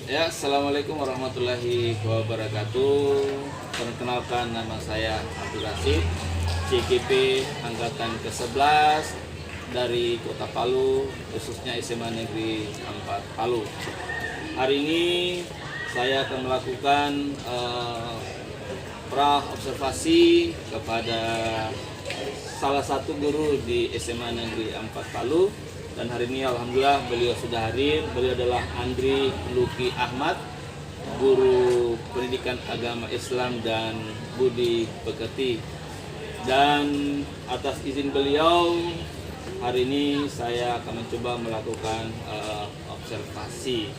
Ya, assalamualaikum warahmatullahi wabarakatuh. Perkenalkan, nama saya Abdul Rashid, CKP angkatan ke-11 dari Kota Palu, khususnya SMA Negeri 4 Palu. Hari ini saya akan melakukan pra-observasi kepada salah satu guru di SMA Negeri 4 Palu. Dan hari ini alhamdulillah beliau sudah hadir. Beliau adalah Andri Luki Ahmad, guru pendidikan agama Islam dan budi pekerti. Dan atas izin beliau, hari ini saya akan mencoba melakukan observasi.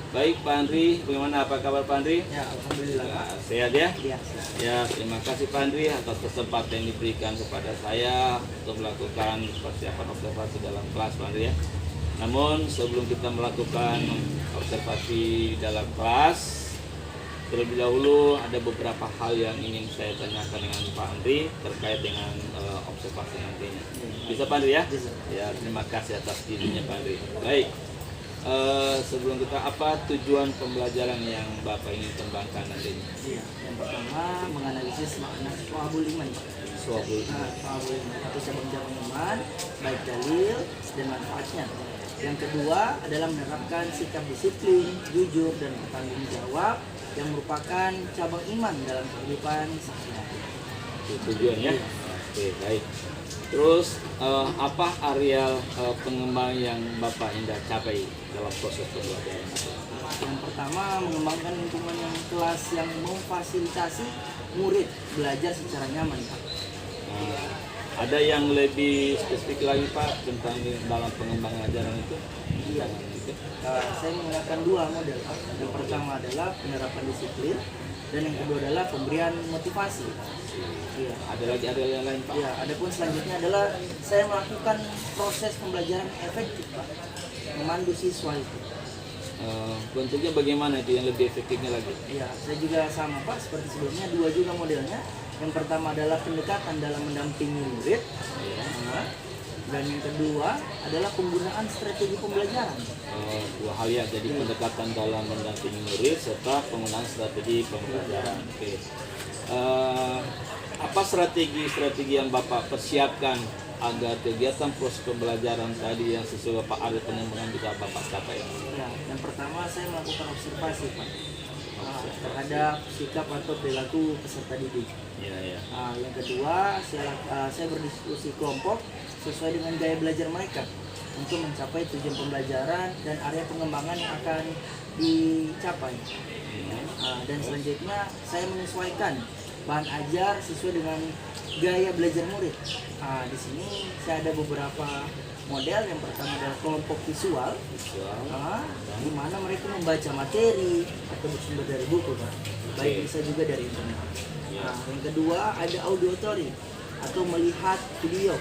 Baik Pak Andri, bagaimana, apa kabar Pak Andri? Ya, alhamdulillah. Nah, sehat ya? Iya. Ya, terima kasih Pak Andri atas kesempatan yang diberikan kepada saya untuk melakukan persiapan observasi dalam kelas Pak Andri ya. Namun sebelum kita melakukan observasi dalam kelas, terlebih dahulu ada beberapa hal yang ingin saya tanyakan dengan Pak Andri terkait dengan observasi nantinya. Bisa Pak Andri ya? Bisa. Ya, terima kasih atas izinnya Pak Andri. Baik. Sebelum kita, apa tujuan pembelajaran yang Bapak ingin kembangkan nantinya? Iya. Yang pertama menganalisis makna Shu'abul Iman. Shu'abul Shu'abul Iman atau cabang-cabang iman, baik dalil dan manfaatnya. Yang kedua adalah menerapkan sikap disiplin, jujur dan bertanggung jawab yang merupakan cabang iman dalam kehidupan sehari-hari. Itu tujuannya. Oke, baik. Terus apa area pengembangan yang Bapak hendak capai dalam proses pembelajaran? Yang pertama, mengembangkan lingkungan yang kelas yang memfasilitasi murid belajar secara nyaman, Pak. Ada yang lebih spesifik lagi Pak tentang dalam pengembangan ajaran itu? Iya. Saya menggunakan dua model, Pak. Yang pertama adalah penerapan disiplin dan yang kedua adalah pemberian motivasi. Iya. Ada lagi yang lain Pak? Ya, adapun selanjutnya adalah saya melakukan proses pembelajaran efektif, Pak. Memandu siswa itu. Bentuknya bagaimana itu yang lebih efektifnya lagi? Ya, saya juga sama Pak, seperti sebelumnya, dua juga modelnya. Yang pertama adalah pendekatan dalam mendampingi murid. Nah, dan yang kedua adalah penggunaan strategi pembelajaran. Dua hal ya, jadi pendekatan dalam mendampingi murid serta penggunaan strategi pembelajaran. Oke. Apa strategi yang Bapak persiapkan agar kegiatan proses pembelajaran tadi yang sesuai Bapak ada pengembangan bisa Bapak capai? Ya, yang pertama saya melakukan observasi Pak, terhadap sikap atau perilaku peserta didik. Ya. Yang kedua saya berdiskusi kelompok sesuai dengan gaya belajar mereka untuk mencapai tujuan pembelajaran dan area pengembangan yang akan dicapai. Dan selanjutnya saya menyesuaikan bahan ajar sesuai dengan gaya belajar murid. Di sini saya ada beberapa model. Yang pertama adalah kelompok visual, di mana mereka membaca materi atau bersumber dari buku, Pak. Baik bisa juga dari internet. Yang kedua ada auditory atau melihat video.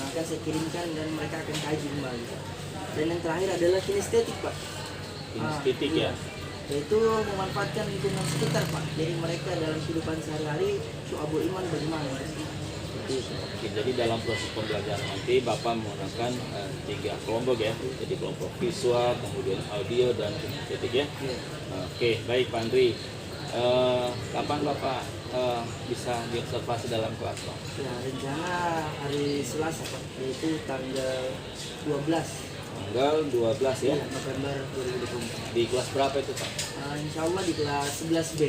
Akan saya kirimkan dan mereka akan kaji kembali. Dan yang terakhir adalah kinestetik, Pak. Kinestetik ya. Yaitu memanfaatkan lingkungan sekitar, Pak. Jadi mereka dalam kehidupan sehari-hari Shu'abul Iman bagaimana? Seperti itu. Oke, jadi dalam proses pembelajaran nanti Bapak menggunakan 3 kelompok ya. Jadi kelompok visual, kemudian audio dan kinestetik ya. Oke, baik Pak Andri. Kapan Bapak bisa diobservasi dalam kelas Pak? Ya, rencana hari Selasa, Pak, yaitu tanggal 12. Tanggal 12 ya? November 2024. Di kelas berapa itu Pak? Insya Allah di kelas 11B.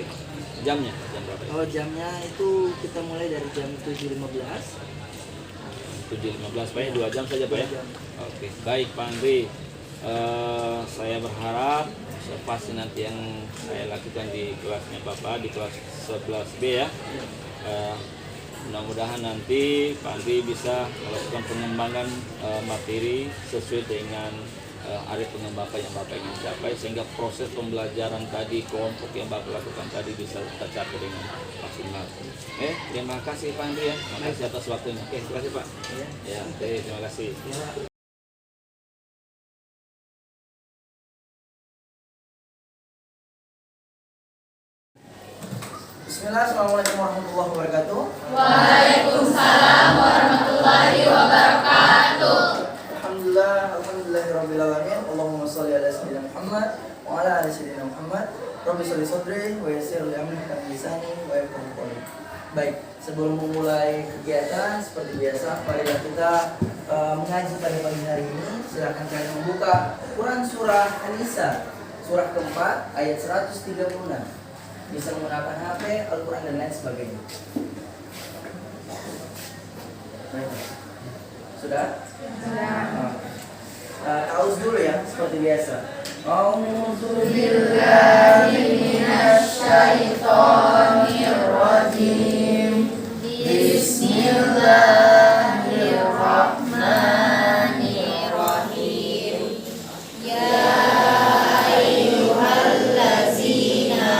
Jamnya? Jam berapa? Kalau jamnya itu kita mulai dari jam 7.15. 7.15 Pak ya? 2 jam saja Pak ya? 2 jam. Oke, baik Pak Andri. Saya berharap observasi nanti yang saya lakukan di kelasnya Bapak, di kelas 11B ya. Mudah-mudahan nanti Pak Andri bisa melakukan pengembangan materi sesuai dengan area pengembangan yang Bapak ingin capai, sehingga proses pembelajaran tadi, kelompok yang Bapak lakukan tadi bisa tercapai dengan maksimal. Terima kasih Pak Andri ya. Terima kasih atas waktunya. Terima kasih Pak. Ya, terima kasih. Bismillah, assalamualaikum warahmatullahi wabarakatuh. Waalaikumsalam warahmatullahi wabarakatuh. Alhamdulillah, alhamdulillahirabbil alamin. Allahumma shalli ala sayyidina Muhammad Muhammad wa ala ali sayyidina Muhammad. Rabbi sholli sadri wa yassir li amri wa lisani wa yafqahu qawli. Baik, sebelum memulai kegiatan seperti biasa, marilah kita mengaji pada pagi hari ini. Silakan kalian membuka Quran surah An-Nisa surah keempat ayat 136. Bisa menggunakan HP, Al-Quran dan lain sebagainya. Baik. Sudah? Sudah. Taus dulu ya, seperti biasa. A'udzu billahi minasyaitonir rajim. Bismillahirrahmanirrahim. Ya ayyuhallazina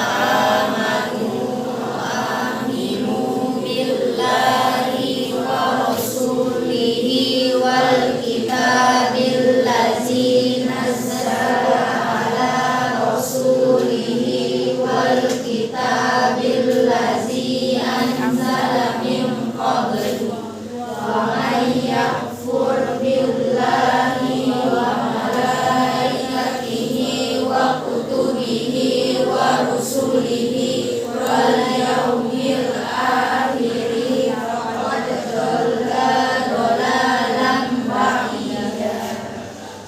amanu aminu billahi wa rasulihi wal kitabil ladzi nazzala ala rasulihi wal kitabil ladzi anzala min qablu wa man yakfur billahi wa malaikatihi wa kutubihi wa rusulihi wal yaumil akhir faqad dhalla dhalalan ba'ida.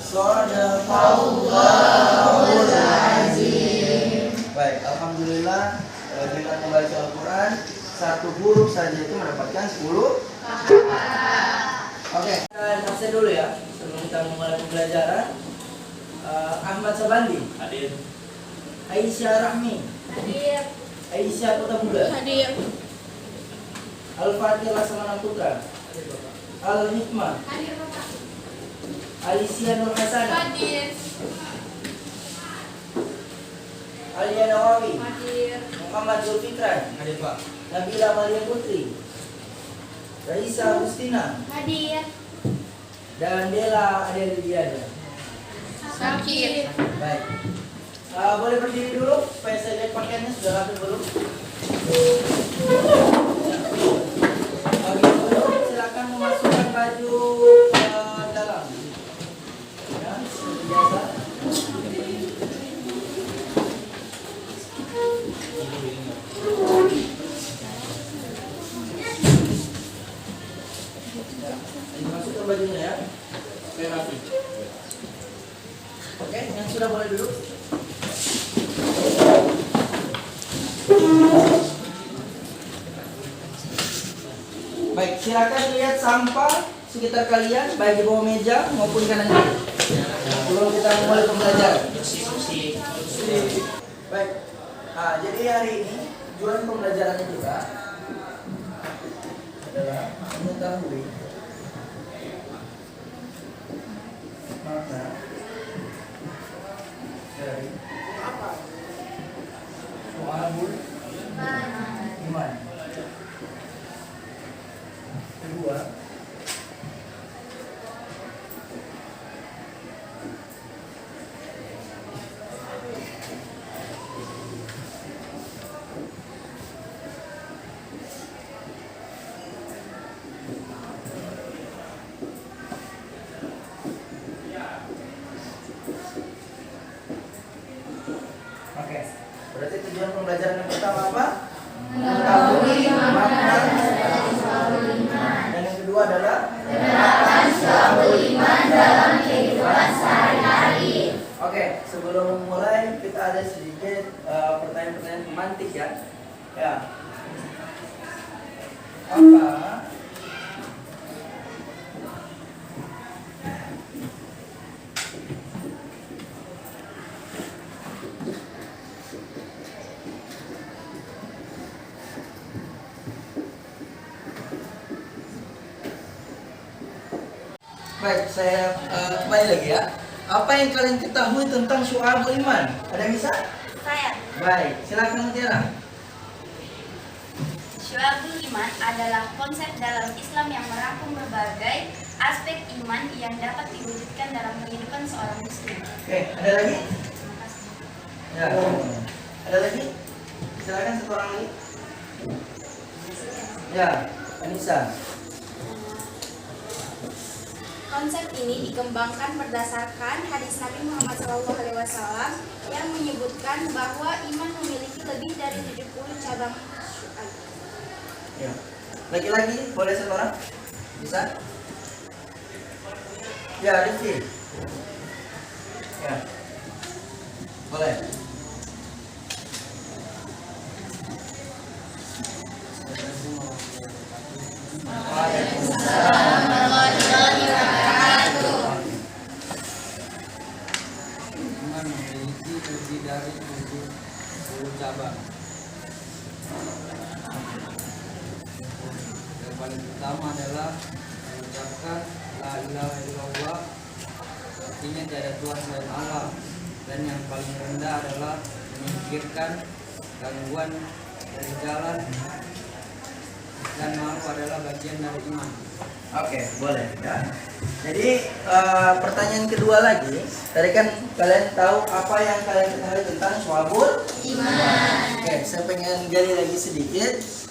Shadaqallahul azim. Baik, alhamdulillah dengan membaca Al-Quran satu huruf saja itu mendapatkan 10. Oke, kita absen dulu ya sebelum kita memulai pembelajaran. Ahmad Sabandi, Hadir. Aisyah Rahmi, Hadir. Aisyah Kota Muda, Hadir. Al-Fatih Laksamana Putra, Al-Hikmah, Hadir Bapak. Alicia Nur Hasanah, Hadir. Alia Nawawi, Hadir. Muhammad Zulfikran, Hadir Pak. Nabila Maria Putri, Raisa Agustina, Hadir. dan Dela Adeliana. Sakit. Baik. Boleh berdiri dulu supaya saya lihat pakaiannya sudah rapi belum? Bagi dulu silakan memasukkan baju ke dalam. Ya, seperti biasa. Ya, dimasukkan bajunya ya. Supaya rapi. Oke, yang sudah boleh duduk. Baik, silakan lihat sampah sekitar kalian, baik di bawah meja maupun kanan kiri. Sebelum kita mulai pembelajaran. Baik, jadi hari ini tujuan pembelajarannya juga adalah mengetahui makna dari Mu'abul Iman. Kedua, oke, berarti tujuan pembelajaran yang pertama apa? Mengetahui makna dan yang kedua adalah Menerapkan syarul iman dalam kehidupan sehari-hari. oke, sebelum memulai kita ada sedikit pertanyaan-pertanyaan pemantik ya. Ya. Apa Baik, saya kembali lagi ya. Apa yang kalian ketahui tentang syu'abul iman? Ada yang bisa? Saya. Baik, silakan Mutiara. Syu'abul iman adalah konsep dalam Islam yang merangkum berbagai aspek iman yang dapat diwujudkan dalam kehidupan seorang muslim. Oke, ada lagi? Terima kasih. Ya. Ada lagi? Silakan satu orang lagi. Ya, Anissa. Konsep ini dikembangkan berdasarkan hadis Nabi Muhammad SAW yang menyebutkan bahwa iman memiliki lebih dari 70 cabang syu'ab. Ya. Lagi-lagi boleh satu orang? Bisa? Ya, Rizky. Ya. Boleh. Iman memiliki lebih dari 70 cabang. Yang paling utama adalah mengucapkan la ilaha illallah, artinya tiada Tuhan selain Allah, dan yang paling rendah adalah menyingkirkan gangguan dari jalan, dan malu adalah bagian dari iman. Oke, boleh ya. Jadi pertanyaan kedua lagi, tadi kan kalian tahu apa yang kalian ketahui tentang syu'abul iman. Oke, saya pengen gali lagi sedikit.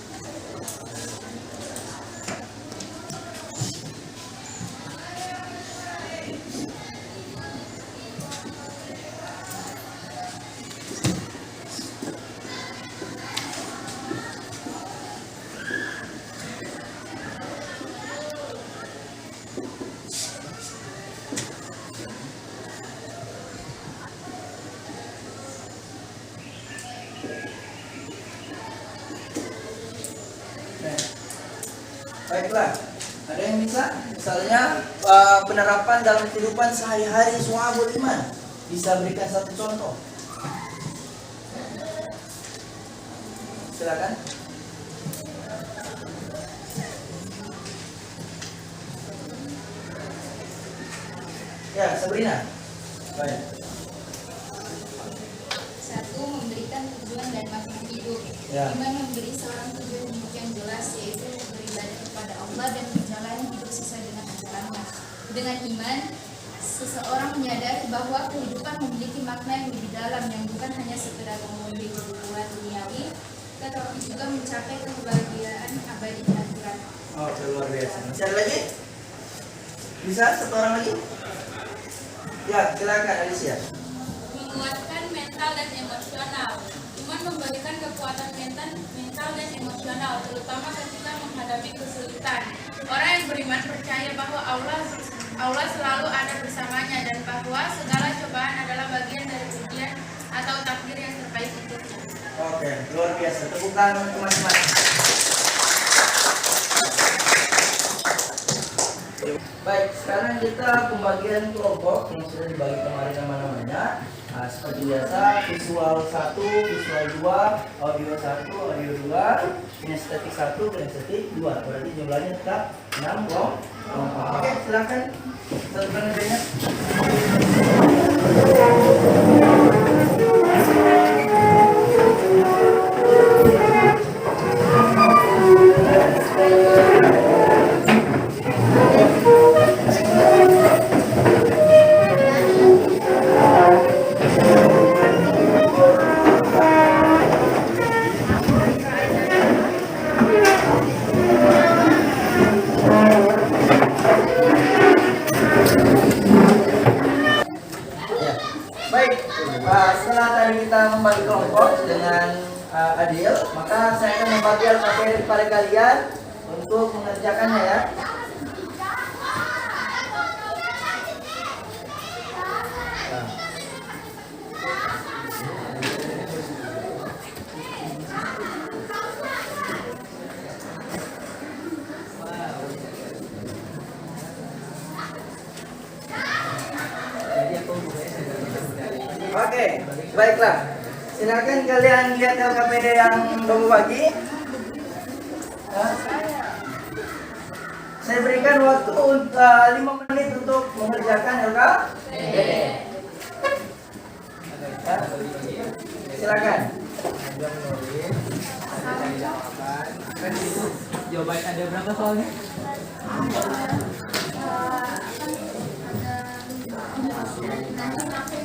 Baiklah, ada yang bisa? Misalnya penerapan dalam kehidupan sehari-hari syu'abul iman. Bisa berikan satu contoh? Silakan. Ya, Sabrina. Baik. Satu, memberikan tujuan dan makna hidup. Ya. Iman memberi seorang tujuan hidup yang jelas, yaitu beribadah kepada Allah dan menjalani hidup sesuai dengan ajarannya. Dengan iman, seseorang menyadari bahwa kehidupan memiliki makna yang lebih dalam, yang bukan hanya sekedar memenuhi kebutuhan duniawi, tetapi juga mencapai kebahagiaan abadi di akhirat. Oh, luar biasa. Masih ada lagi? Bisa satu orang lagi? Ya, silakan Alicia. Menguatkan mental dan emosional. Iman memberikan kekuatan mental dan emosional, terutama ketika menghadapi kesulitan. Orang yang beriman percaya bahwa Allah selalu ada bersamanya dan bahwa segala cobaan adalah bagian dari ujian atau takdir yang terbaik untuknya. Oke, luar biasa. Tepuk tangan untuk masing-masing. Baik, sekarang kita pembagian kelompok yang sudah dibagi kemarin nama-namanya. Nah, seperti biasa, visual 1, visual 2, audio 1, audio 2, kinestetik 1, kinestetik 2. Berarti jumlahnya tetap 6 kelompok. Oke, silakan. Satu pengertiannya. Setelah tadi kita membagi kelompok dengan adil, maka saya akan membagi materi kepada kalian untuk mengerjakannya ya. Oke, baiklah. Silakan kalian lihat LKPD yang kamu bagi. Saya berikan waktu 5 menit untuk mengerjakan LKPD. Silakan. Jawaban ada berapa soalnya?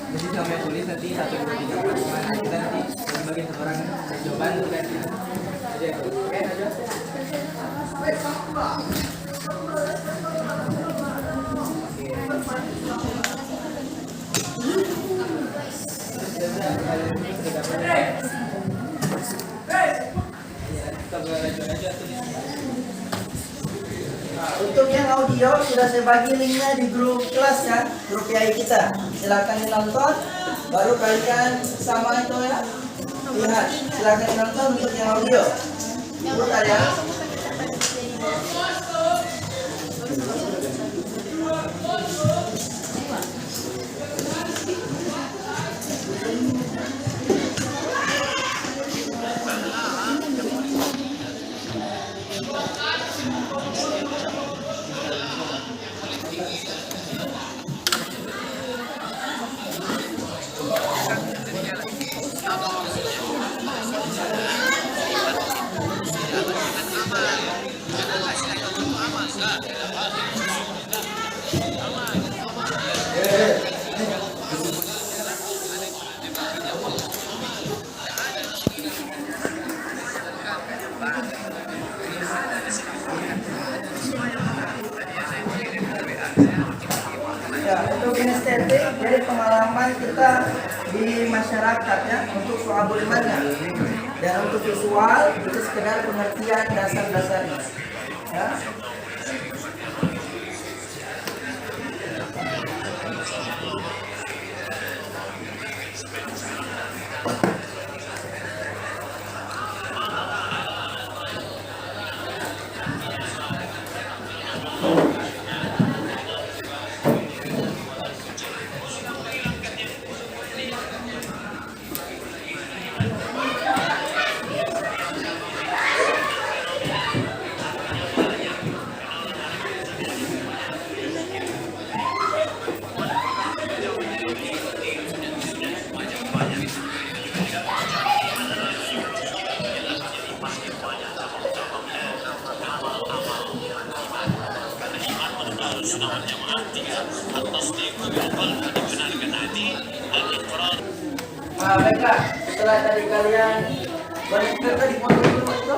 Jadi sampai tulis nanti 1, 2, 3, 4, 5. Kita nanti bagi satu orang jawaban untuk ganti. Aja itu. Oke, aja. video sudah saya bagi linknya di grup kelas ya, grup PI kita. Silakan ditonton, baru kalian sama itu ya. Lihat, silakan ditonton untuk yang audio. Putar ya. Ya, untuk kinestetik dari pengalaman kita di masyarakat ya, untuk soal imannya. Dan untuk visual itu sekedar pengertian dasar-dasarnya. Ya. Baiklah, setelah tadi kalian tadi itu.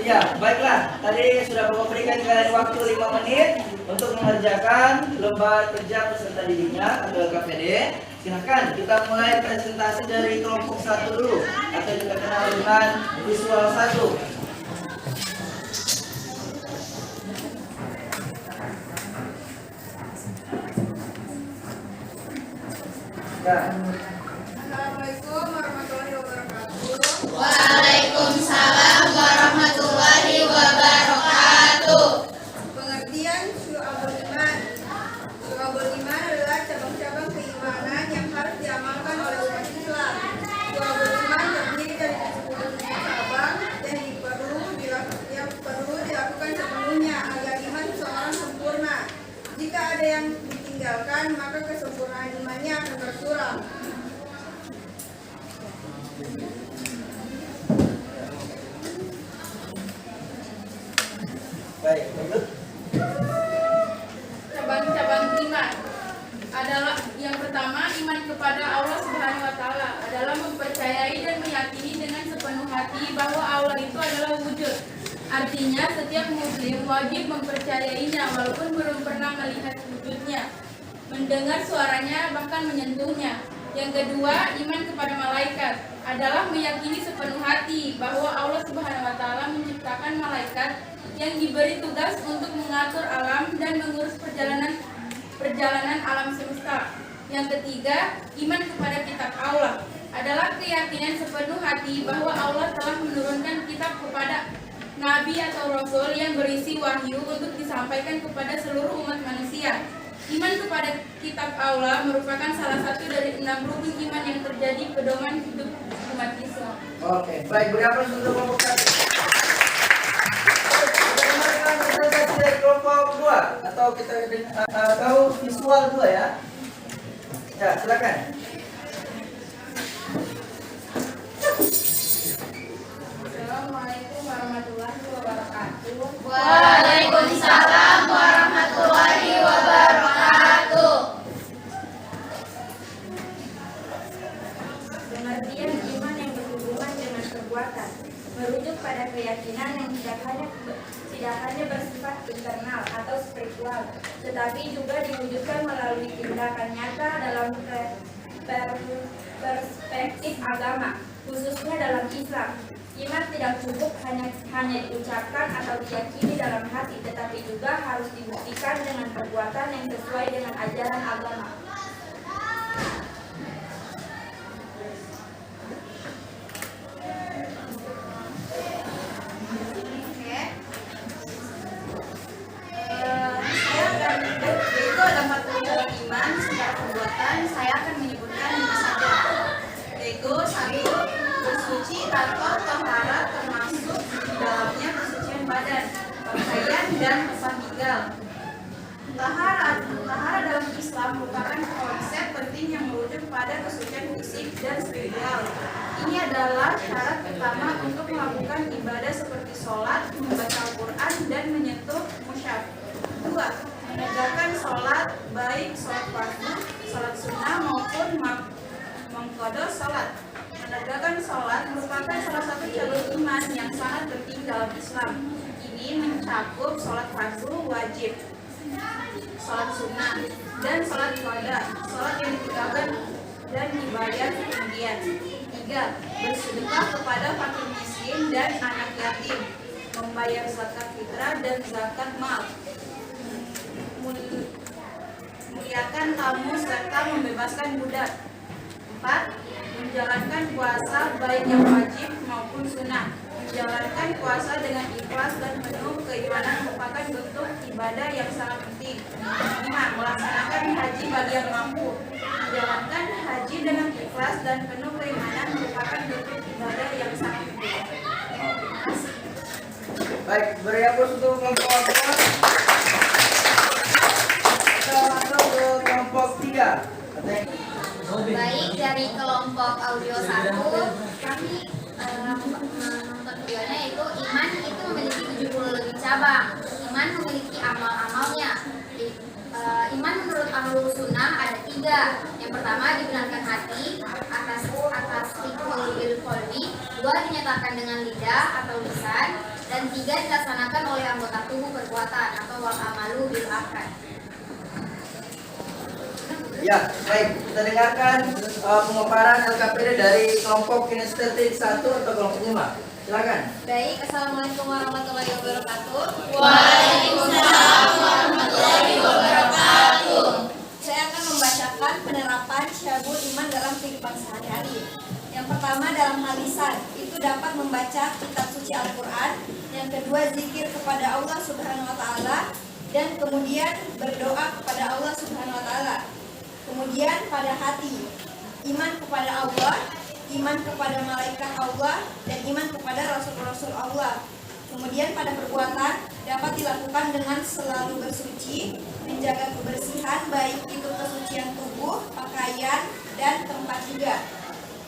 Ya, baiklah. Tadi sudah memberikan kalian waktu 5 menit untuk mengerjakan lembar kerja peserta didiknya atau KPD. Silakan kita mulai presentasi dari kelompok 1 dulu, atau juga kenal dengan visual 1. Ya. Assalamualaikum warahmatullahi wabarakatuh. Waalaikumsalam warahmatullahi wabarakatuh. Pengertian syu'abul iman. Syu'abul iman adalah cabang-cabang keimanan yang harus diamalkan oleh umat Islam. Syu'abul iman terdiri dari 10 cabang yang perlu dilakukan sepenuhnya agar iman seseorang sempurna. Jika ada yang ditinggalkan, maka kesempurnaan imannya akan berkurang. Baik, lanjut. Cabang-cabang iman adalah yang pertama, iman kepada Allah Subhanahu wa taala adalah mempercayai dan meyakini dengan sepenuh hati bahwa Allah itu adalah wujud. Artinya setiap muslim wajib mempercayainya walaupun belum pernah melihat wujudnya, mendengar suaranya, bahkan menyentuhnya. Yang kedua, iman kepada malaikat adalah meyakini sepenuh hati bahwa Allah Subhanahu wa taala menciptakan malaikat yang diberi tugas untuk mengatur alam dan mengurus perjalanan alam semesta. Yang ketiga, iman kepada kitab Allah adalah keyakinan sepenuh hati bahwa Allah telah menurunkan kitab kepada nabi atau rasul yang berisi wahyu untuk disampaikan kepada seluruh umat manusia. Iman kepada kitab Allah merupakan salah satu dari 6 rukun iman yang terjadi pedoman hidup umat Islam. Oke, baik, berapa untuk kelompok 1? Kita presentasi dari kelompok 2 atau kita tahu visual 2 ya. Ya, silakan. Assalamualaikum warahmatullahi wabarakatuh. Waalaikumsalam warahmatullahi wabarakatuh. Pengertian iman yang berhubungan dengan perbuatan merujuk pada keyakinan yang tidak hanya bersifat internal atau spiritual, tetapi juga diwujudkan melalui tindakan nyata dalam perspektif agama, khususnya dalam Islam. Iman tidak cukup hanya diucapkan atau diyakini dalam hati, tetapi juga harus dibuktikan dengan perbuatan yang sesuai dengan ajaran agama. Yaitu ada 4 cabang iman secara perbuatan. Saya akan menyebutkan 5 saja, yaitu 1. Bersuci atau taharah, termasuk di dalamnya kesucian badan, pakaian, dan tempat tinggal. Taharah dalam Islam merupakan konsep penting yang merujuk pada kesucian fisik dan spiritual. Ini adalah syarat utama untuk melakukan ibadah seperti sholat, membaca Al-Quran, dan menyentuh mushaf. 2. Menegakkan sholat, baik sholat fardu, sholat sunnah, maupun mengqadha sholat. Menegakkan sholat merupakan salah satu cabang iman yang sangat penting dalam Islam. Ini mencakup sholat fardu wajib, sholat sunnah, dan sholat qadha, sholat yang ditinggalkan dan dibayar kemudian. 3. Bersedekah kepada fakir miskin dan anak yatim, membayar zakat fitrah dan zakat mal, muliakan tamu serta membebaskan budak. 4. Menjalankan puasa baik yang wajib maupun sunnah. Menjalankan puasa dengan ikhlas dan penuh keimanan merupakan bentuk ibadah yang sangat penting. 5. Melaksanakan haji bagi yang mampu. Menjalankan haji dengan ikhlas dan penuh keimanan merupakan bentuk ibadah yang sangat penting. Baik, beri aplaus untuk kelompok A. Kita masuk ke kelompok 3. Baik, dari kelompok audio 1 kami menonton videonya, yaitu iman itu memiliki 70 lebih cabang. Iman memiliki amal-amalnya. Iman menurut Ahlus Sunnah ada 3. Yang pertama dibenarkan hati atas bil qalbi, 2 dinyatakan dengan lidah atau lisan, dan 3 dilaksanakan oleh anggota tubuh perbuatan atau wal amalu bil arkan. Ya, baik. Kita dengarkan pemaparan LKPD dari kelompok kinestetik 1 atau kelompok 5. Silakan. Baik, assalamualaikum warahmatullahi wabarakatuh. Waalaikumsalam warahmatullahi wabarakatuh. Saya akan membacakan penerapan syabul iman dalam kehidupan sehari-hari. Yang pertama dalam hal lisan, itu dapat membaca kitab suci Al-Quran. Yang kedua zikir kepada Allah Subhanahu Wa Taala, dan kemudian berdoa kepada Allah Subhanahu Wa Taala. Kemudian pada hati, iman kepada Allah, iman kepada malaikat Allah, dan iman kepada rasul-rasul Allah. Kemudian pada perbuatan dapat dilakukan dengan selalu bersuci, menjaga kebersihan baik itu kesucian tubuh, pakaian, dan tempat juga.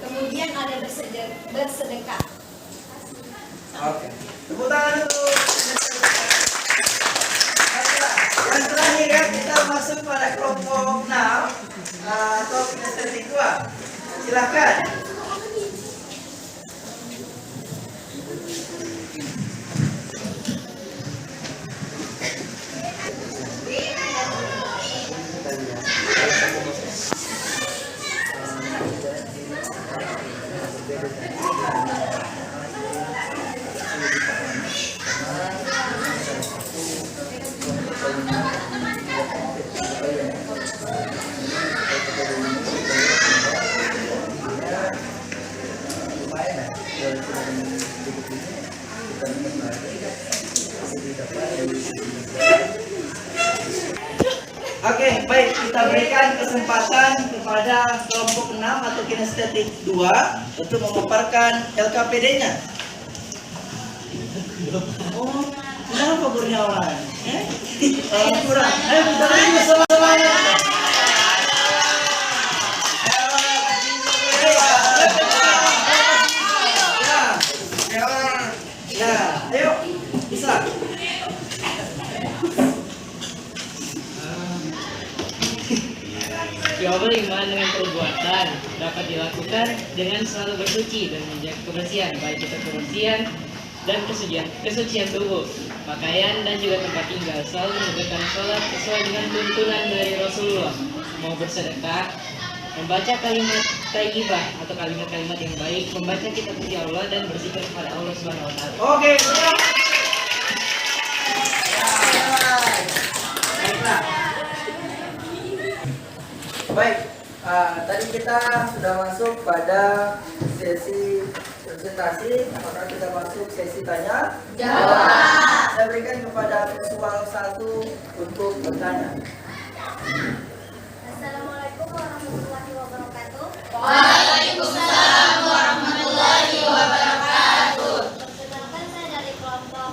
Kemudian ada bersedekah. Oke. Tepuk tangan dulu. Yang terakhir ya, kita masuk pada kelompok 6 atau kinestetik 2. Silakan. Oke, baik, kita berikan kesempatan kepada kelompok 6 atau kinestetik 2 untuk memaparkan LKPD-nya. Oh, kenapa bernyawan? Kurang. Ayo kita beri bersama-sama. Ya, ayo, bisa. Syabul iman dengan perbuatan dapat dilakukan dengan selalu bersuci dan menjaga kebersihan, baik itu kebersihan dan kesucian tubuh, pakaian, dan juga tempat tinggal. Selalu menegakkan sholat sesuai dengan tuntunan dari Rasulullah. Mau bersedekah, membaca kalimat thayyibah atau kalimat-kalimat yang baik, membaca kitab suci Allah dan berzikir kepada Allah Subhanahu wa taala. Oke. Baik, tadi kita sudah masuk pada sesi presentasi, maka kita masuk sesi tanya jawab. Saya berikan kepada visual 1 untuk bertanya. Assalamualaikum warahmatullahi wabarakatuh. Waalaikumsalam warahmatullahi wabarakatuh. Perkenalkan, saya dari kelompok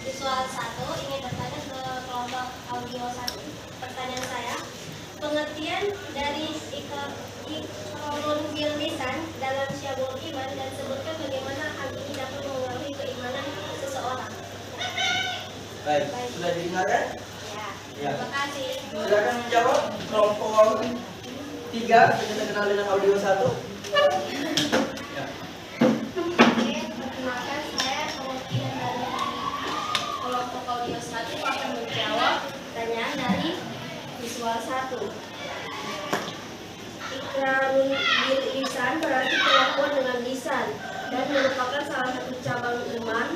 visual 1 ingin bertanya ke kelompok audio 1. Pertanyaan saya, pengertian dari ikrarun bil lisan dalam syabul iman dan sebutkan bagaimana hal ini dapat mengaruhi keimanan seseorang. Baik, sudah didengarkan? Ya. Terima kasih. Silakan menjawab kelompok 3 yang kita kenal dengan audio 1. Ya. Oke, perkenalkan, saya perwakilan dari kelompok audio 1 akan menjawab pertanyaan dari visual 1. Ikrarun bil lisan berarti pengakuan dengan lisan dan merupakan salah satu cabang iman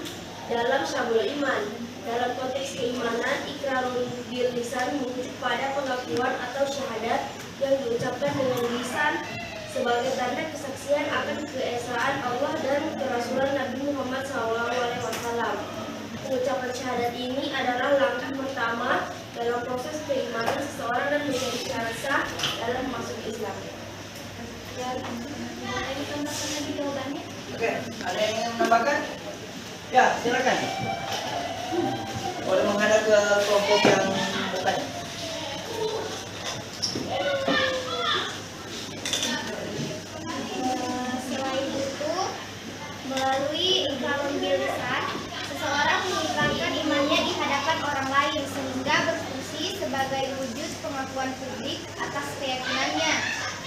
dalam syabul iman. Dalam konteks keimanan, ikrarun bil lisan merujuk pada pengakuan atau syahadat yang diucapkan dengan lisan sebagai tanda kesaksian akan keesaan Allah dan kerasulan Nabi Muhammad SAW. Pengucapan syahadat ini adalah langkah pertama dalam proses keimanan seseorang dan menjadi syarat sah dalam masuk Islam. Dan boleh ditambahkan lagi jawabannya? Oke, ada yang ingin menambahkan? Ya, silakan. Boleh menghadap ke kelompok yang bertanya. Selain itu, melalui ikrarun bil lisan, seseorang mengikrarkan imannya di hadapan orang lain sehingga berfungsi sebagai wujud pengakuan publik atas keyakinannya.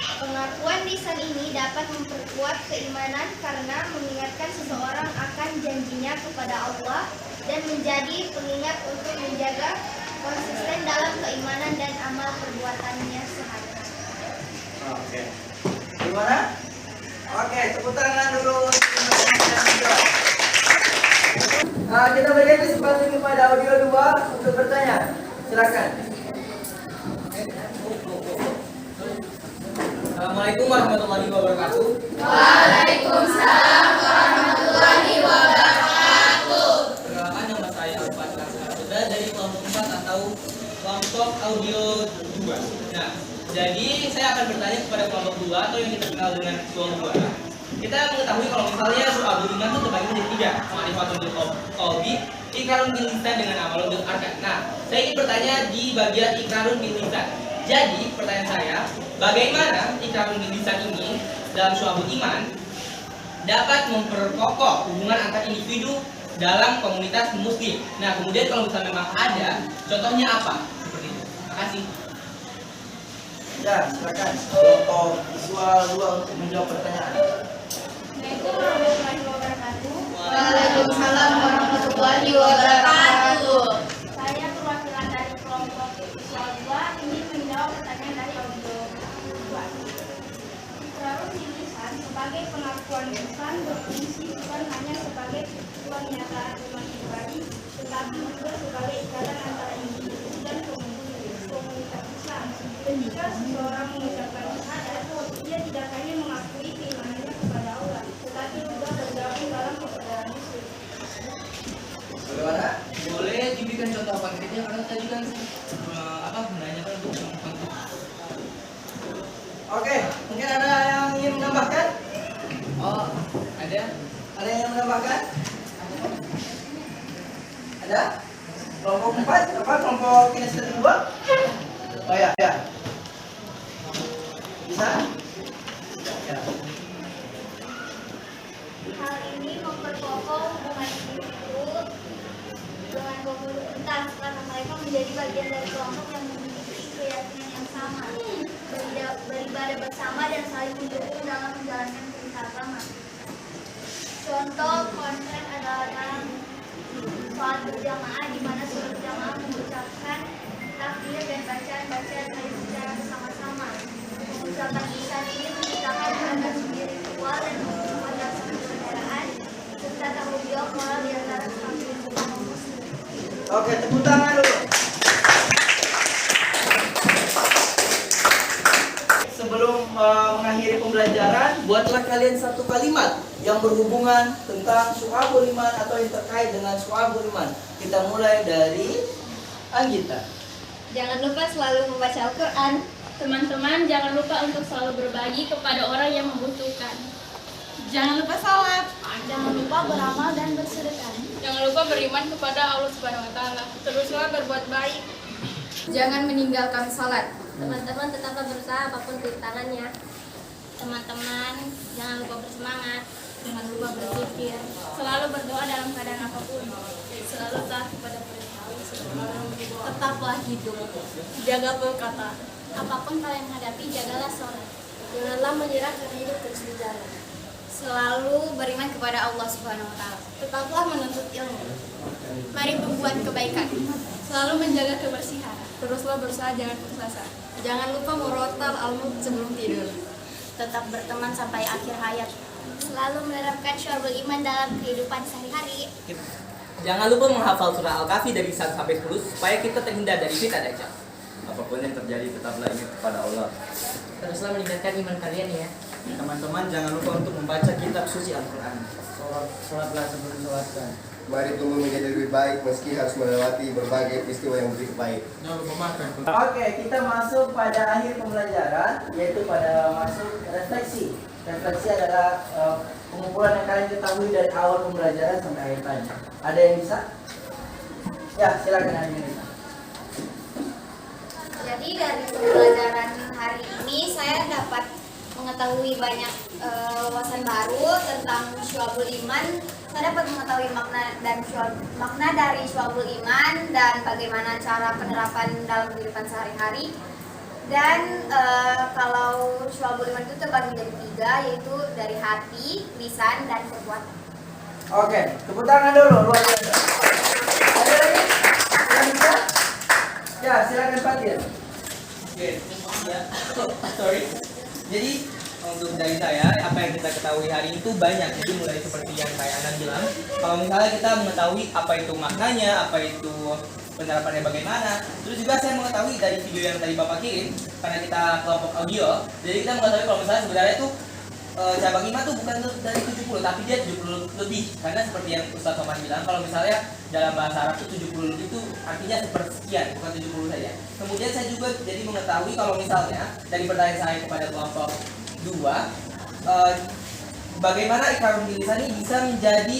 Pengakuan lisan ini dapat memperkuat keimanan karena mengingatkan seseorang akan janjinya kepada Allah dan menjadi pengingat untuk menjaga konsisten dalam keimanan dan amal perbuatannya sehari-hari. Oke. Gimana? Oke, tepuk tangan dulu. Kita berikan kesempatan kepada audio 2 untuk bertanya. Silakan. Assalamualaikum warahmatullahi wabarakatuh. Waalaikumsalam warahmatullahi wabarakatuh. Perkenalkan, nama saya Alfat Kasarda dari kelompok 4 atau kelompok audio 2. Nah, jadi saya akan bertanya kepada kelompok 2 atau yang kita kenal dengan kelompok 2. Kita mengetahui kalau misalnya syu'abul iman itu terbagi menjadi 3, ma'rifatun bil qalbi, ikrarun bil lisan dengan amalun bil arkan. Nah, saya ingin bertanya di bagian ikrarun bil lisan. Jadi, pertanyaan saya, bagaimana ikrarun bil lisan ini dalam syu'abul iman dapat memperkokoh hubungan antar individu dalam komunitas muslim. Nah, kemudian kalau misalnya memang ada, contohnya apa? Seperti itu. Terima kasih. Ya, silakan. Kelompok visual 2 untuk menjawab pertanyaan. Assalamualaikum warahmatullahi wabarakatuh. Waalaikumsalam warahmatullahi wabarakatuh. Saya perwakilan dari kelompok visual 2 ingin menjawab pertanyaan dari audio 2. Ikrarun bil lisan sebagai pengakuan lisan berfungsi bukan hanya sebagai pernyataan iman pribadi, tetapi juga sebagai ikatan antara individu dan komunitas Islam. Ketika seseorang mengucapkan syahadat, dia tidak hanya mengakui keimanannya kepada Allah, tetapi juga bergabung dalam persaudaraan Muslim. Bagaimana? Boleh diberikan contoh konkretnya karena tadi kan menanyakan untuk Oke, mungkin ada yang ingin menambahkan? Oh, ada? Ada yang menambahkan? Ada? Kelompok 4, apa? Kelompok kinestetik 2? Oh ya, ya. Bisa? Ya. Hal ini memperkokoh hubungan individu dengan komunitas karena mereka menjadi bagian dari kelompok yang memiliki keyakinan yang sama, beribadah bersama dan saling mendukung dalam menjalankan perintah agama. Contoh konkret adalah dalam sholat berjamaah di mana sholat berjamaah mengucapkan takbir dan bacaan-bacaan secara bersama-sama. Ucapan lisan ini menciptakan perasaan spiritual dan membuat persaudaraan serta tanggung jawab moral di antara sesama muslim. Oke, tepuk tangan dulu. Sebelum mengakhiri pembelajaran, buatlah kalian satu kalimat yang berhubungan tentang syu'abul iman atau yang terkait dengan syu'abul iman. Kita mulai dari Anggita. Jangan lupa selalu membaca Al-Quran. Teman-teman, jangan lupa untuk selalu berbagi kepada orang yang membutuhkan. Jangan lupa sholat. Jangan lupa beramal dan bersedekah. Jangan lupa beriman kepada Allah Subhanahu wa taala. Teruslah berbuat baik. Jangan meninggalkan salat. Teman-teman tetaplah berusaha apapun rintangannya. Teman-teman, jangan lupa bersemangat. Jangan lupa berzikir. Selalu berdoa dalam keadaan apapun. Selalu taat kepada perintah Allah. Tetaplah hidup. Jaga perkata. Apapun kalian hadapi, jagalah sholat. Janganlah menyerah karena hidup terus berjalan. Selalu beriman kepada Allah Subhanahu wa taala. Tetaplah menuntut ilmu. Mari berbuat kebaikan. Selalu menjaga kebersihan. Teruslah berusaha jangan putus asa. Jangan lupa murotal al-mulk sebelum tidur. Tetap berteman sampai akhir hayat. Selalu menerapkan syu'abul iman dalam kehidupan sehari-hari. Jangan lupa menghafal surah Al-Kahfi dari 1 sampai 10 supaya kita terhindar dari fitnah dajjal. Apapun yang terjadi tetaplah ingat kepada Allah. Teruslah meningkatkan iman kalian ya. Teman-teman jangan lupa untuk membaca kitab suci Al-Quran. Sholatlah sebelum sholatkan. Mari tumbuh menjadi lebih baik meski harus melewati berbagai peristiwa yang begitu baik. Oke, kita masuk pada akhir pembelajaran, yaitu pada masuk refleksi. Refleksi adalah pengumpulan yang kalian ketahui dari awal pembelajaran sampai akhir tadi. Ada yang bisa? Ya, silakan Angelina. Jadi dari pembelajaran hari ini saya dapat mengetahui banyak wawasan baru tentang syu'abul iman. Saya dapat mengetahui makna dari syu'abul iman dan bagaimana cara penerapan dalam kehidupan sehari-hari. Dan kalau syu'abul iman itu terbagi menjadi 3, yaitu dari hati, lisan, dan perbuatan. Oke, tepuk tangan dulu, luar biasa. Ada lagi? Yang bisa? Ya, silakan Fatir. Oke, ya. Sorry. Jadi untuk dari saya, apa yang kita ketahui hari itu banyak. Jadi mulai seperti yang kayak Anan bilang, kalau misalnya kita mengetahui apa itu maknanya, apa itu penerapannya bagaimana. Terus juga saya mengetahui dari video yang tadi Bapak kirim, karena kita kelompok audio, jadi kita mengetahui kalau misalnya sebenarnya itu cabang iman tuh bukan dari 70, tapi dia 70 lebih. Karena seperti yang Ustaz Thomas bilang, kalau misalnya dalam bahasa Arab itu 70 lebih itu artinya sepersekian, bukan 70 saja. Kemudian saya juga jadi mengetahui kalau misalnya dari pertanyaan saya kepada kelompok 2, bagaimana ikrarul bil lisan ini bisa menjadi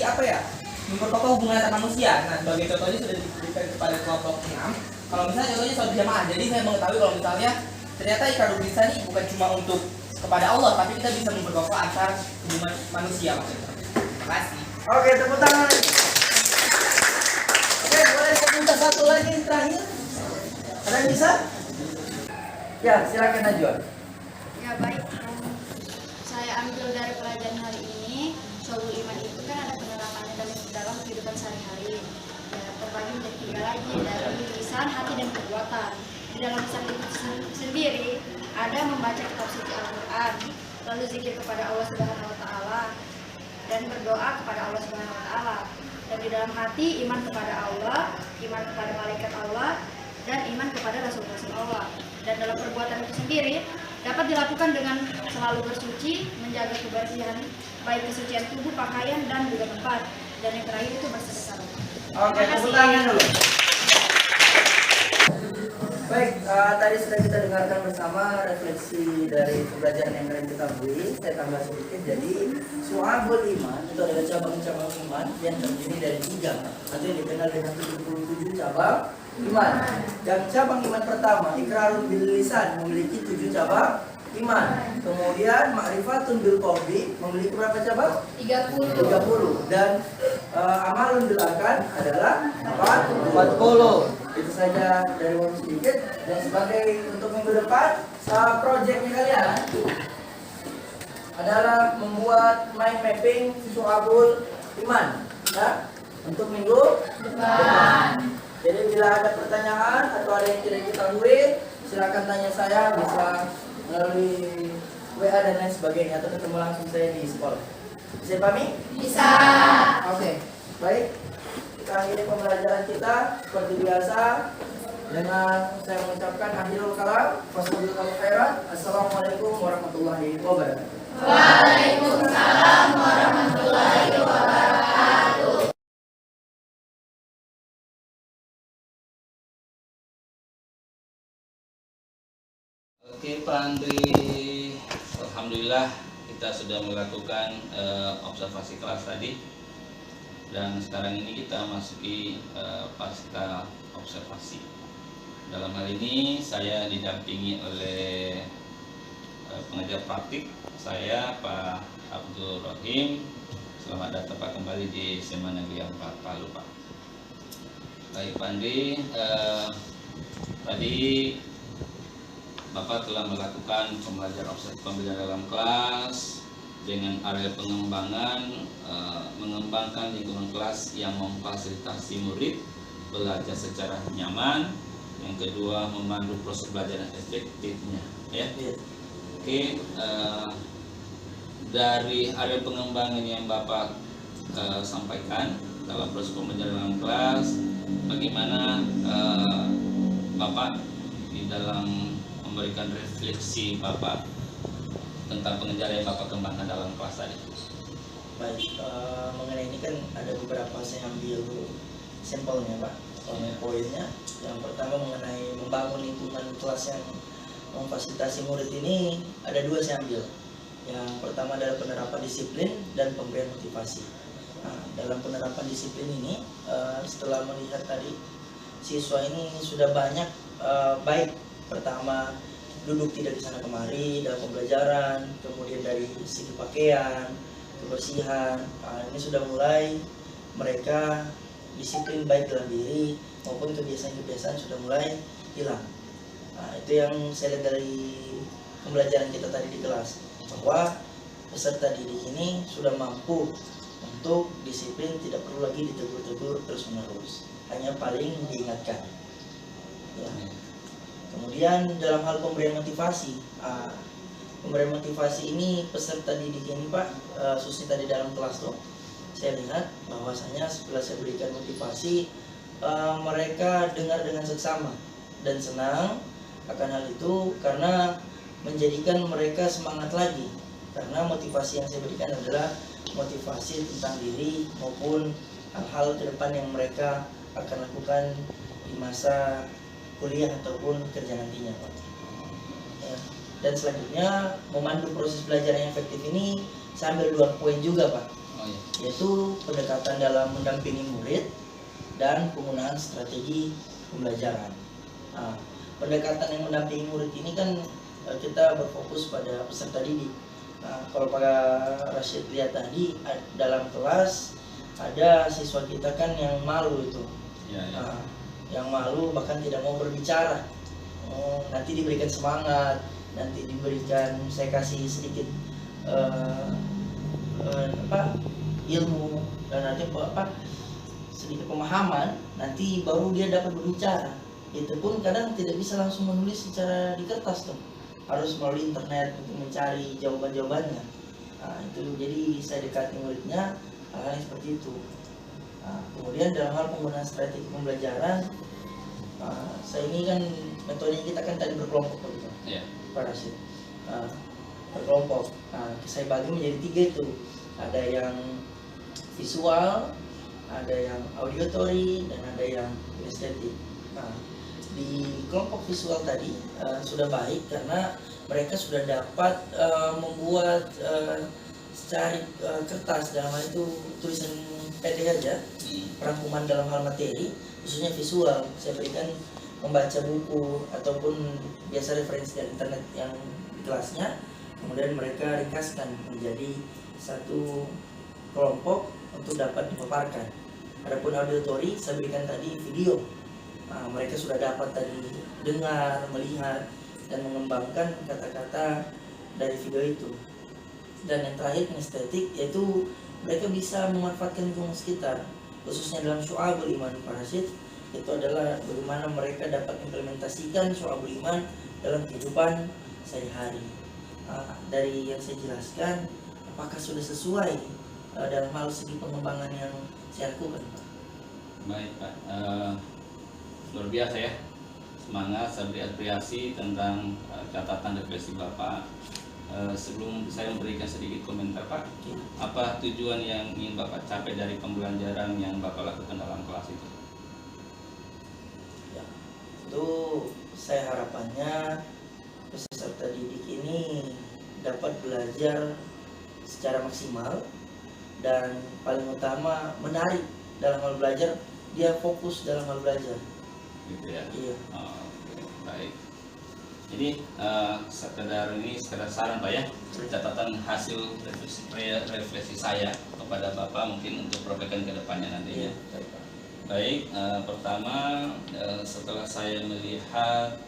memperkokoh hubungan antar manusia. Nah, sebagai contohnya sudah diberikan kepada kelompok 6. Kalau misalnya contohnya sholat jamaah, jadi saya mengetahui kalau misalnya ternyata ikrarul bil lisan ini bukan cuma untuk kepada Allah, tapi kita bisa memperkokoh antar hubungan manusia maksudnya. Terima kasih. Oke, tepuk tangan. Oke, boleh saya minta satu lagi yang terakhir? Ada yang bisa? Ya, silakan Najwa. Ya baik, saya ambil dari pelajaran hari ini, syu'abul iman itu kan ada penerapannya dalam kehidupan sehari-hari. Ya, terbagi menjadi 3 lagi, dari lisan, hati, dan perbuatan. Di dalam lisan itu sendiri ada membaca kitab suci Al-Quran, lalu zikir kepada Allah Subhanahu wa taala, dan berdoa kepada Allah Subhanahu wa taala. Dan di dalam hati iman kepada Allah, iman kepada malaikat Allah, dan iman kepada rasul-rasul Allah. Dan dalam perbuatan itu sendiri dapat dilakukan dengan selalu bersuci, menjaga kebersihan, baik kesucian tubuh, pakaian, dan juga tempat. Dan yang terakhir itu bersedekah. Oke, tepuk tangan dulu. Baik, tadi sudah kita dengarkan bersama refleksi dari pembelajaran yang kalian ketahui. Saya tambah sedikit, jadi syu'abul iman itu adalah cabang-cabang iman yang terdiri dari 3 atau yang dikenal dengan 77 cabang iman. Dan cabang iman pertama, ikrarul bil lisan, memiliki 7 cabang iman. Kemudian ma'rifatun bil qalbi memiliki berapa cabang? 30. Dan amalun bil arkan adalah 40. Itu saja dari waktu sedikit. Dan sebagai untuk minggu depan, proyeknya kalian adalah membuat mind mapping syu'abul iman ya, untuk minggu depan. Jadi bila ada pertanyaan atau ada yang tidak diketahui, silakan tanya saya, bisa melalui WA dan lain sebagainya, atau ketemu langsung saya di sekolah. Bisa dipahami? Bisa. Oke, baik. Kita akhiri pembelajaran kita seperti biasa dengan saya mengucapkan akhirul kalam. Wassalamualaikum khairan. Assalamualaikum warahmatullahi wabarakatuh. Waalaikumsalam warahmatullahi wabarakatuh. Oke Pak Andri, alhamdulillah kita sudah melakukan observasi kelas tadi, dan sekarang ini kita masuki pasca observasi. Dalam hal ini saya didampingi oleh pengajar praktik saya Pak Abdul Rohim. Selamat datang Pak kembali di SMA Negeri 4 Palu Pak. Baik Pak Andri, tadi Bapak telah melakukan pembelajaran dalam kelas dengan area pengembangan, mengembangkan lingkungan kelas yang memfasilitasi murid belajar secara nyaman. Yang kedua, memandu proses belajar yang efektifnya. Ya. Oke, dari area pengembangan yang Bapak sampaikan dalam proses pembelajaran dalam kelas, bagaimana Bapak di dalam memberikan refleksi Bapak tentang pengejaran yang Bapak kembangkan dalam kelas tadi? Baik, mengenai ini kan ada beberapa saya ambil sampelnya Pak. Poinnya yang pertama mengenai membangun lingkungan kelas yang memfasilitasi murid ini ada dua saya ambil. Yang pertama adalah penerapan disiplin dan pemberian motivasi. Nah, dalam penerapan disiplin ini setelah melihat tadi siswa ini sudah banyak baik pertama duduk tidak di sana kemari dalam pembelajaran, kemudian dari segi pakaian, kebersihan, ini sudah mulai mereka disiplin baik dalam diri maupun kebiasaan-kebiasaan sudah mulai hilang. Nah, itu yang saya lihat dari pembelajaran kita tadi di kelas, bahwa peserta didik ini sudah mampu untuk disiplin, tidak perlu lagi ditegur-tegur terus-menerus, hanya paling diingatkan. Ya. Kemudian dalam hal pemberian motivasi, pemberian motivasi ini peserta didik ini Pak, khususnya tadi dalam kelas tuh, saya lihat bahwasanya setelah saya berikan motivasi, mereka dengar dengan seksama dan senang akan hal itu karena menjadikan mereka semangat lagi. Karena motivasi yang saya berikan adalah motivasi tentang diri maupun hal-hal ke depan yang mereka akan lakukan di masa kuliah ataupun kerja nantinya Pak. Ya. Dan selanjutnya memandu proses belajar yang efektif ini saya ambil 2 poin juga Pak. Yaitu pendekatan dalam mendampingi murid dan penggunaan strategi pembelajaran. Nah, pendekatan yang mendampingi murid ini kan kita berfokus pada peserta didik. Nah, kalau Pak Rashid lihat tadi dalam kelas ada siswa kita kan yang malu itu, nah, yang malu bahkan tidak mau berbicara. Nanti diberikan semangat, nanti diberikan saya kasih sedikit ilmu dan nanti sedikit pemahaman, nanti baru dia dapat berbicara. Itu pun kadang tidak bisa langsung menulis secara di kertas tuh, harus melalui internet untuk mencari jawaban-jawabannya. Nah, itu jadi saya dekati muridnya hal-hal yang seperti itu. Nah, kemudian dalam hal penggunaan strategi pembelajaran, saya ini kan metode kita kan tadi berkelompok begitu, Pak Rashid. Berkelompok. Nah, saya bagi menjadi 3 itu. Ada yang visual, ada yang auditory, dan ada yang estetik. Nah, di kelompok visual tadi sudah baik karena mereka sudah dapat membuat secari kertas, dalam hal itu tulisan pendek aja, perangkuman dalam hal materi, khususnya visual. Saya berikan membaca buku ataupun biasa referensi dari internet yang di kelasnya, kemudian mereka ringkaskan menjadi satu kelompok untuk dapat dipaparkan. Adapun auditori saya berikan tadi video. Nah, mereka sudah dapat tadi dengar, melihat, dan mengembangkan kata-kata dari video itu. Dan yang terakhir estetik, yaitu mereka bisa memanfaatkan lingkungan sekitar, khususnya dalam syu'abul iman Pak Rashid. Itu adalah bagaimana mereka dapat implementasikan syu'abul iman dalam kehidupan sehari-hari. Dari yang saya jelaskan, apakah sudah sesuai dalam hal segi pengembangan yang saya lakukan, Pak? Baik, Pak. Luar biasa ya. Semangat, saya beri apresiasi tentang catatan refleksi Bapak. Sebelum saya memberikan sedikit komentar, Pak, apa tujuan yang ingin Bapak capai dari pembelajaran yang Bapak lakukan dalam kelas itu? Ya, itu saya harapannya peserta didik ini dapat belajar secara maksimal dan paling utama menarik dalam hal belajar, dia fokus dalam hal belajar. Gitu ya. Iya. Oh, baik. Jadi sekedar saran Pak ya, catatan hasil refleksi saya kepada Bapak mungkin untuk perbaikan ke depannya nantinya. Baik, pertama setelah saya melihat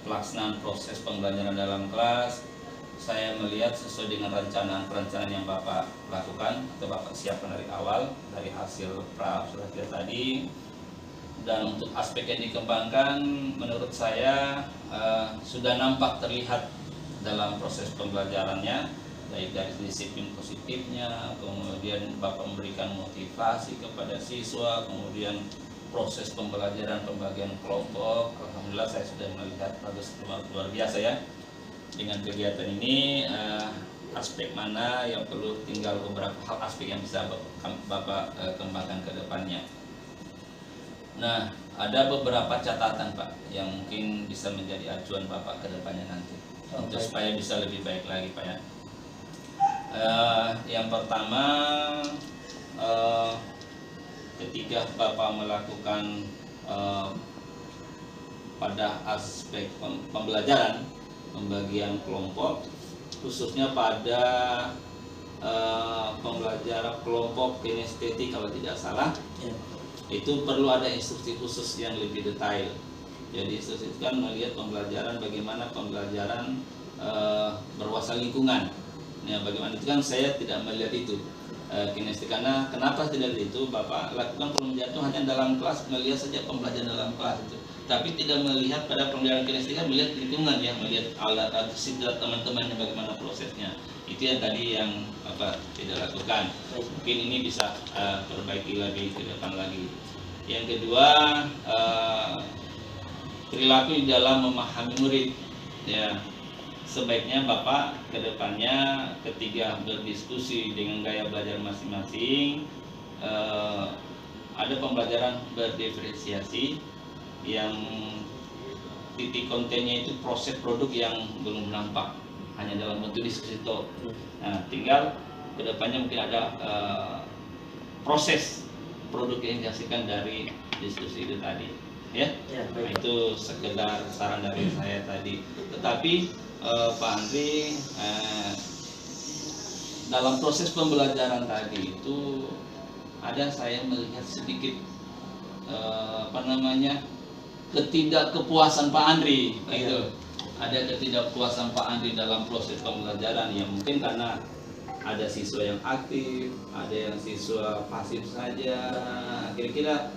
pelaksanaan proses pembelajaran dalam kelas, saya melihat sesuai dengan perencanaan yang Bapak lakukan atau Bapak siapkan dari awal, dari hasil pra-surat tadi. Dan untuk aspek yang dikembangkan menurut saya sudah nampak terlihat dalam proses pembelajarannya, baik dari disiplin positifnya, kemudian Bapak memberikan motivasi kepada siswa, kemudian proses pembelajaran pembagian kelompok. Alhamdulillah saya sudah melihat bagus, luar biasa ya. Dengan kegiatan ini aspek mana yang perlu, tinggal beberapa hal aspek yang bisa Bapak kembangkan ke depannya. Nah, ada beberapa catatan Pak yang mungkin bisa menjadi acuan Bapak ke depannya nanti untuk supaya bisa lebih baik lagi Pak ya. Yang pertama, ketika Bapak melakukan pada aspek pembelajaran pembagian kelompok, khususnya pada pembelajaran kelompok kinestetik kalau tidak salah, itu perlu ada instruksi khusus yang lebih detail. Jadi instruksi itu kan melihat pembelajaran, bagaimana pembelajaran berwawasan lingkungan. Nah, bagaimana itu kan saya tidak melihat itu kinestetik, karena kenapa tidak itu Bapak lakukan pembelajaran itu hanya dalam kelas, melihat saja pembelajaran dalam kelas itu, tapi tidak melihat pada pembelajaran kinestetik, melihat lingkungan ya, melihat alat atau teman-temannya bagaimana prosesnya. Itu yang tadi yang Bapak tidak lakukan. Mungkin ini bisa perbaiki lagi ke depan lagi. Yang kedua, perilaku di dalam memahami murid ya. Sebaiknya Bapak ke depannya ketika berdiskusi dengan gaya belajar masing-masing, ada pembelajaran berdiferensiasi yang titik kontennya itu proses produk yang belum nampak, hanya dalam bentuk diskusi itu. Nah, tinggal kedepannya mungkin ada proses produk yang dihasilkan dari diskusi itu tadi, ya. Nah, itu sekedar saran dari saya tadi. Tetapi Pak Andri, dalam proses pembelajaran tadi itu ada saya melihat sedikit ketidakkepuasan Pak Andri, gitu. Ada ketidakpuasan Pak Andri dalam proses pembelajaran yang mungkin karena ada siswa yang aktif, ada yang siswa pasif saja. Kira-kira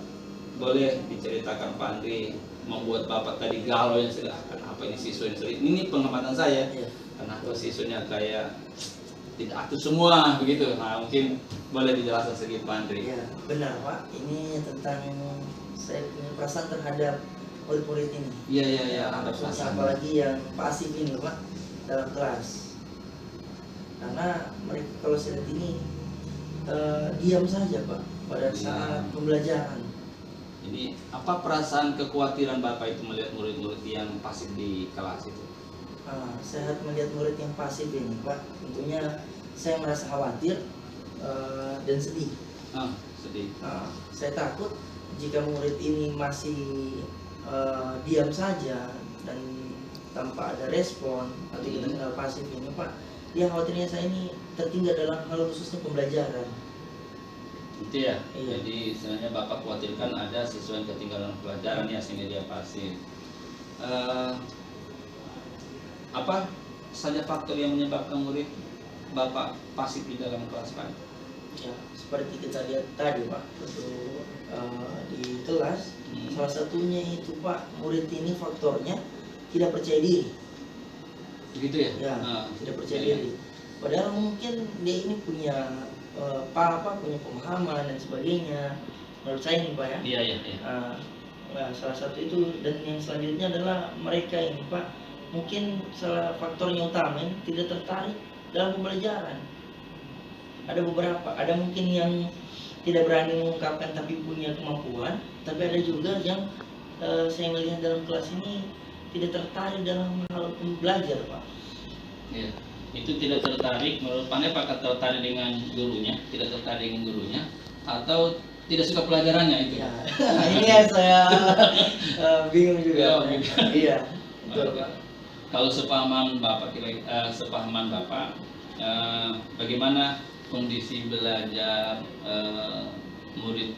boleh diceritakan Pak Andri membuat Bapak tadi galau yang sudah apa ini siswa yang sulit. Ini pengamatan saya. Kenapa siswanya kayak tidak aktif semua begitu. Nah, mungkin boleh dijelaskan sedikit Pak Andri. Ya, benar Pak. Ini tentang saya punya perasaan terhadap murid-murid ini. Iya, ada perasaan. Apalagi yang pasif ini Pak dalam kelas. Karena mereka kalau saya lihat ini diam saja Pak pada saat pembelajaran. Jadi apa perasaan kekhawatiran Bapak itu melihat murid-murid yang pasif di kelas itu? Saya melihat murid yang pasif ini Pak, tentunya saya merasa khawatir dan sedih. Sedih. Saya takut jika murid ini masih diam saja dan tanpa ada respon atau kita kenal pasif ini Pak, dia khawatirnya saya ini tertinggal dalam hal khususnya pembelajaran. Itu ya. Jadi sebenarnya Bapak khawatirkan ada siswa yang ketinggalan pelajaran ya sehingga dia pasif. Apa saja faktor yang menyebabkan murid Bapak pasif di dalam kelas Pak? Ya, seperti kita lihat tadi Pak, untuk di kelas salah satunya itu Pak, murid ini faktornya tidak percaya diri. Begitu ya? Ya, tidak percaya diri. Padahal mungkin dia ini punya punya pemahaman dan sebagainya. Menurut saya nih Pak ya. Iya. Nah, salah satu itu, dan yang selanjutnya adalah mereka ini Pak, mungkin salah faktornya utama ini tidak tertarik dalam pembelajaran. Ada beberapa, ada mungkin yang tidak berani mengungkapkan tapi punya kemampuan, tapi ada juga yang saya melihat dalam kelas ini tidak tertarik dalam hal belajar Pak. Iya. Itu tidak tertarik, menurut Pandai apakah tertarik dengan gurunya, tidak tertarik dengan gurunya, atau tidak suka pelajarannya itu? Ya. Ini yang saya bingung juga. Iya. Kalau sepahaman Bapak, bagaimana kondisi belajar murid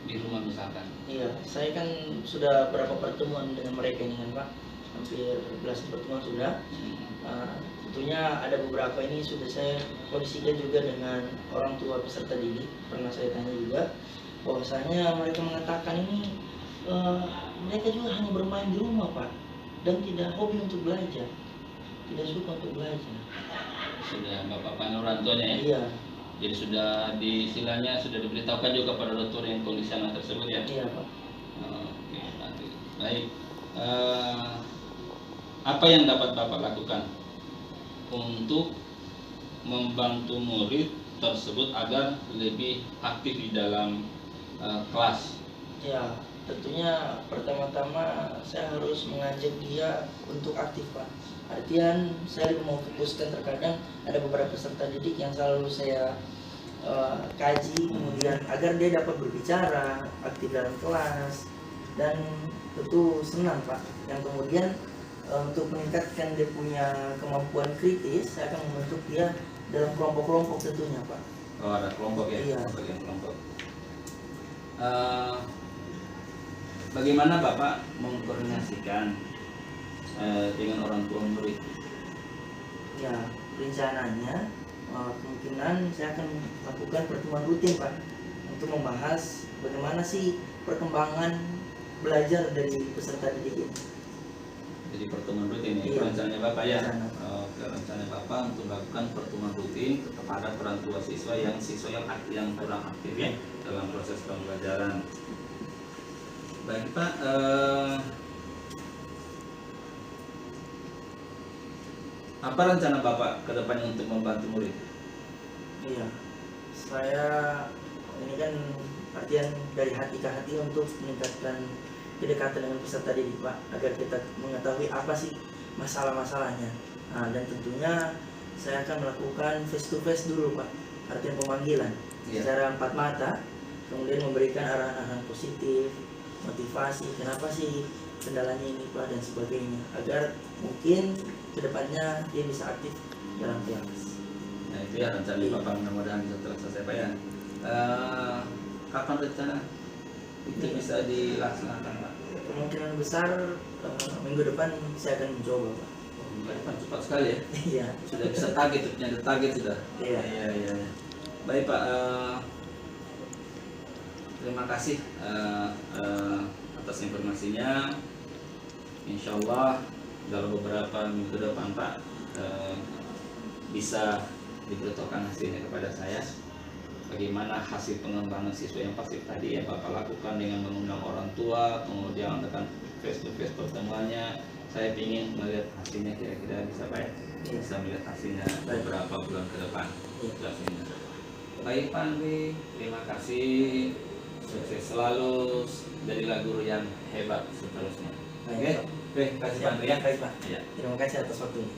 di rumah misalkan? Iya, saya kan sudah berapa pertemuan dengan mereka ini kan Pak, hampir belasan pertemuan sudah. Tentunya ada beberapa ini sudah saya kondisikan juga dengan orang tua peserta didik. Pernah saya tanya juga, bahwasanya mereka mengatakan ini mereka juga hanya bermain di rumah Pak, dan tidak hobi untuk belajar, tidak suka untuk belajar. Sudah Bapak panggil orang tuanya ya? Iya. Jadi sudah istilahnya sudah diberitahukan juga pada dokter yang kondisi anak tersebut ya? Iya Pak. Oke, baik. Apa yang dapat Bapak lakukan untuk membantu murid tersebut agar lebih aktif di dalam kelas? Ya, tentunya pertama-tama saya harus mengajak dia untuk aktif Pak. Artian saya mau fokuskan, terkadang ada beberapa peserta didik yang selalu saya kaji, kemudian agar dia dapat berbicara, aktif dalam kelas, dan tentu senang Pak. Yang kemudian untuk meningkatkan dia punya kemampuan kritis, saya akan membentuk dia dalam kelompok-kelompok tentunya Pak. Oh, ada kelompok ya? Iya. Bagian kelompok. Bagaimana Bapak mengkoordinasikan dengan orang tua murid? Ya, rencananya kemungkinan saya akan lakukan pertemuan rutin Pak, untuk membahas bagaimana sih perkembangan belajar dari peserta didik ini. Jadi pertemuan rutin ya, Iya. rencananya Bapak ya? Rencana. Rencana Bapak untuk melakukan pertemuan rutin kepada orang tua siswa yang kurang aktif ya dalam proses pembelajaran. Baik Pak, apa rencana Bapak ke depannya untuk membantu murid? Iya, saya ini kan artian dari hati ke hati untuk meningkatkan kedekatan dengan peserta didik Pak, agar kita mengetahui apa sih masalah-masalahnya. Nah, dan tentunya saya akan melakukan face to face dulu Pak, artian pemanggilan secara empat mata, kemudian memberikan arahan-arahan positif, motivasi, kenapa sih kendalanya ini Pak, dan sebagainya, agar mungkin kedepannya dia bisa aktif dalam kelas. Nah itu ya rencana Bapak, mudah-mudahan bisa terselesai Pak ya. Kapan rencana itu bisa dilaksanakan Pak? Kemungkinan besar minggu depan saya akan mencoba Pak. Minggu depan cepat sekali ya? Iya. Sudah bisa target, punya target sudah? Iya. Baik Pak, terima kasih atas informasinya. Insya Allah dalam beberapa minggu ke depan Pak bisa diberitahukan hasilnya kepada saya. Bagaimana hasil pengembangan siswa yang pasif tadi yang Bapak lakukan dengan mengundang orang tua, kemudian dengan face to face pertemuannya. Saya ingin melihat hasilnya, kira-kira bisa Pak ya? Bisa melihat hasilnya beberapa bulan ke depan. Baik Pak Andri, terima kasih. Sukses selalu, jadilah guru yang hebat seterusnya. Oke, terima kasih Pak Andri ya. Baik Pak. Terima kasih atas waktunya.